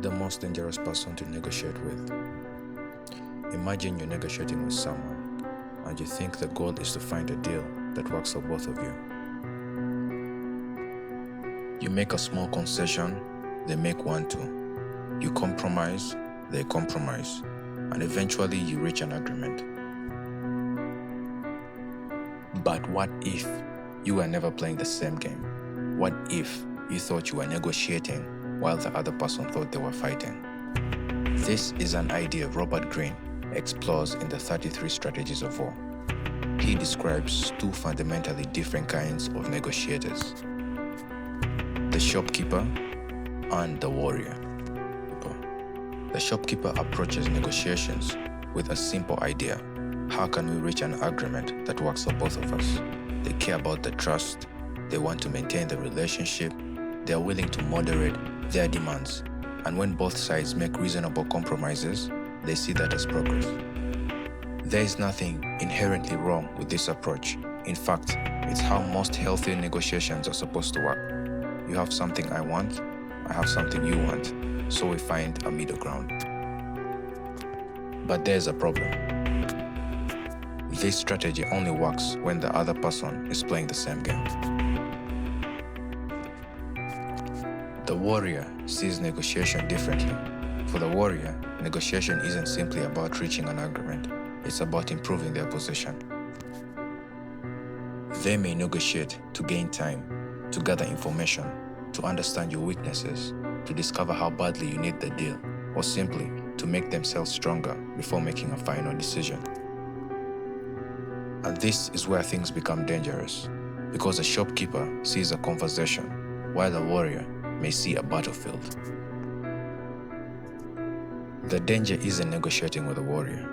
The most dangerous person to negotiate with. Imagine you're negotiating with someone and you think the goal is to find a deal that works for both of you. You make a small concession, they make one too. You compromise, they compromise, and eventually you reach an agreement. But what if you were never playing the same game? What if you thought you were negotiating while the other person thought they were fighting? This is an idea Robert Greene explores in the 33 Strategies of War. He describes two fundamentally different kinds of negotiators: the shopkeeper and the warrior. The shopkeeper approaches negotiations with a simple idea: how can we reach an agreement that works for both of us? They care about the trust, they want to maintain the relationship, they are willing to moderate their demands, and when both sides make reasonable compromises, they see that as progress. There is nothing inherently wrong with this approach. In fact, it's how most healthy negotiations are supposed to work. You have something I want, I have something you want, so we find a middle ground. But there's a problem. This strategy only works when the other person is playing the same game. The warrior sees negotiation differently. For the warrior, negotiation isn't simply about reaching an agreement, it's about improving their position. They may negotiate to gain time, to gather information, to understand your weaknesses, to discover how badly you need the deal, or simply to make themselves stronger before making a final decision. And this is where things become dangerous, because a shopkeeper sees a conversation, while a warrior may see a battlefield. The danger isn't negotiating with a warrior.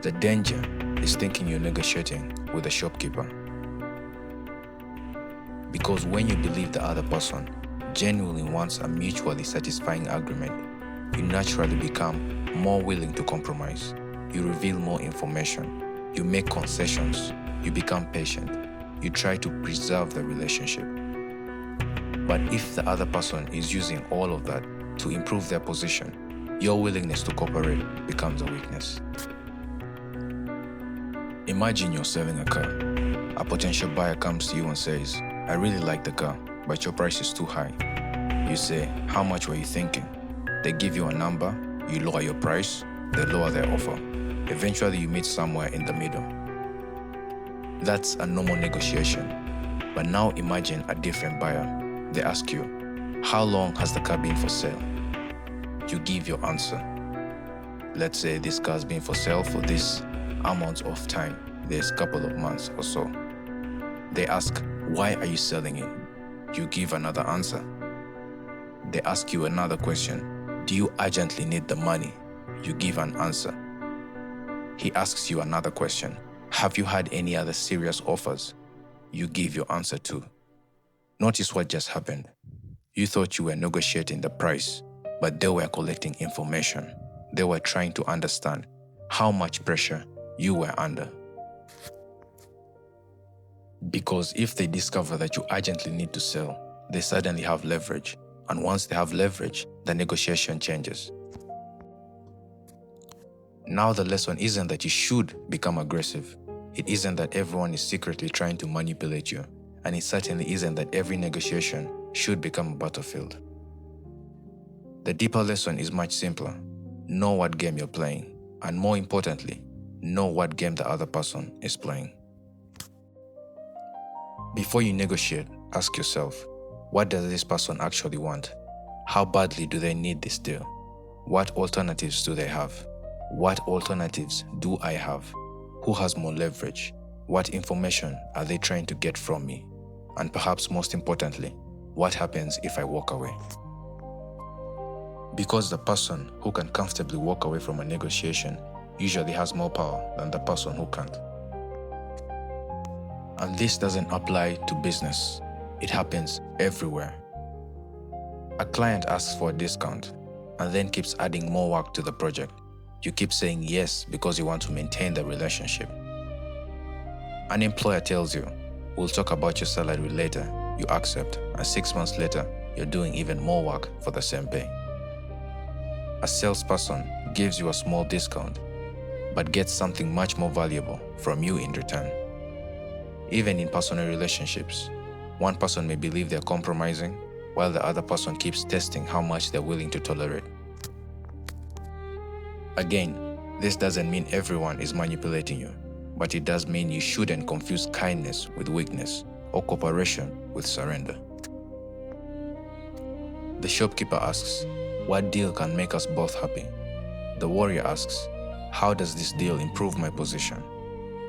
The danger is thinking you're negotiating with a shopkeeper. Because when you believe the other person genuinely wants a mutually satisfying agreement, you naturally become more willing to compromise. You reveal more information, you make concessions, you become patient, you try to preserve the relationship. But if the other person is using all of that to improve their position, your willingness to cooperate becomes a weakness. Imagine you're selling a car. A potential buyer comes to you and says, "I really like the car, but your price is too high." You say, "How much were you thinking?" They give you a number, you lower your price, they lower their offer. Eventually you meet somewhere in the middle. That's a normal negotiation. But now imagine a different buyer. They ask you, "How long has the car been for sale?" You give your answer. Let's say this car's been for sale for this amount of time. There's a couple of months or so. They ask, "Why are you selling it?" You give another answer. They ask you another question. "Do you urgently need the money?" You give an answer. He asks you another question. "Have you had any other serious offers?" You give your answer too. Notice what just happened. You thought you were negotiating the price, but they were collecting information. They were trying to understand how much pressure you were under. Because if they discover that you urgently need to sell, they suddenly have leverage. And once they have leverage, the negotiation changes. Now the lesson isn't that you should become aggressive. It isn't that everyone is secretly trying to manipulate you. And it certainly isn't that every negotiation should become a battlefield. The deeper lesson is much simpler. Know what game you're playing. And more importantly, know what game the other person is playing. Before you negotiate, ask yourself, what does this person actually want? How badly do they need this deal? What alternatives do they have? What alternatives do I have? Who has more leverage? What information are they trying to get from me? And perhaps most importantly, what happens if I walk away? Because the person who can comfortably walk away from a negotiation usually has more power than the person who can't. And this doesn't apply to business. It happens everywhere. A client asks for a discount and then keeps adding more work to the project. You keep saying yes because you want to maintain the relationship. An employer tells you, "We'll talk about your salary later." You accept, and 6 months later, you're doing even more work for the same pay. A salesperson gives you a small discount, but gets something much more valuable from you in return. Even in personal relationships, one person may believe they're compromising, while the other person keeps testing how much they're willing to tolerate. Again, this doesn't mean everyone is manipulating you, but it does mean you shouldn't confuse kindness with weakness or cooperation with surrender. The shopkeeper asks, what deal can make us both happy? The warrior asks, how does this deal improve my position?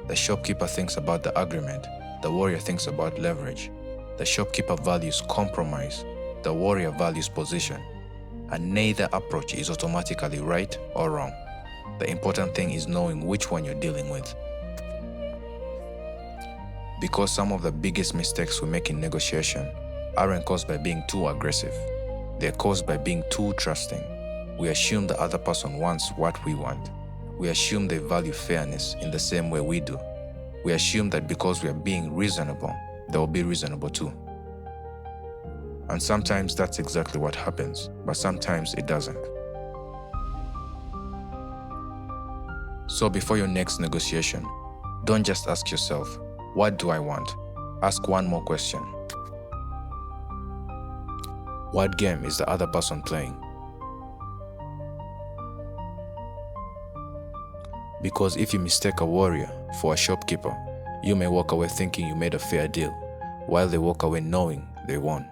The shopkeeper thinks about the agreement, the warrior thinks about leverage. The shopkeeper values compromise, the warrior values position, and neither approach is automatically right or wrong. The important thing is knowing which one you're dealing with. Because some of the biggest mistakes we make in negotiation aren't caused by being too aggressive. They're caused by being too trusting. We assume the other person wants what we want. We assume they value fairness in the same way we do. We assume that because we are being reasonable, they will be reasonable too. And sometimes that's exactly what happens, but sometimes it doesn't. So before your next negotiation, don't just ask yourself, what do I want? Ask one more question. What game is the other person playing? Because if you mistake a warrior for a shopkeeper, you may walk away thinking you made a fair deal, while they walk away knowing they won.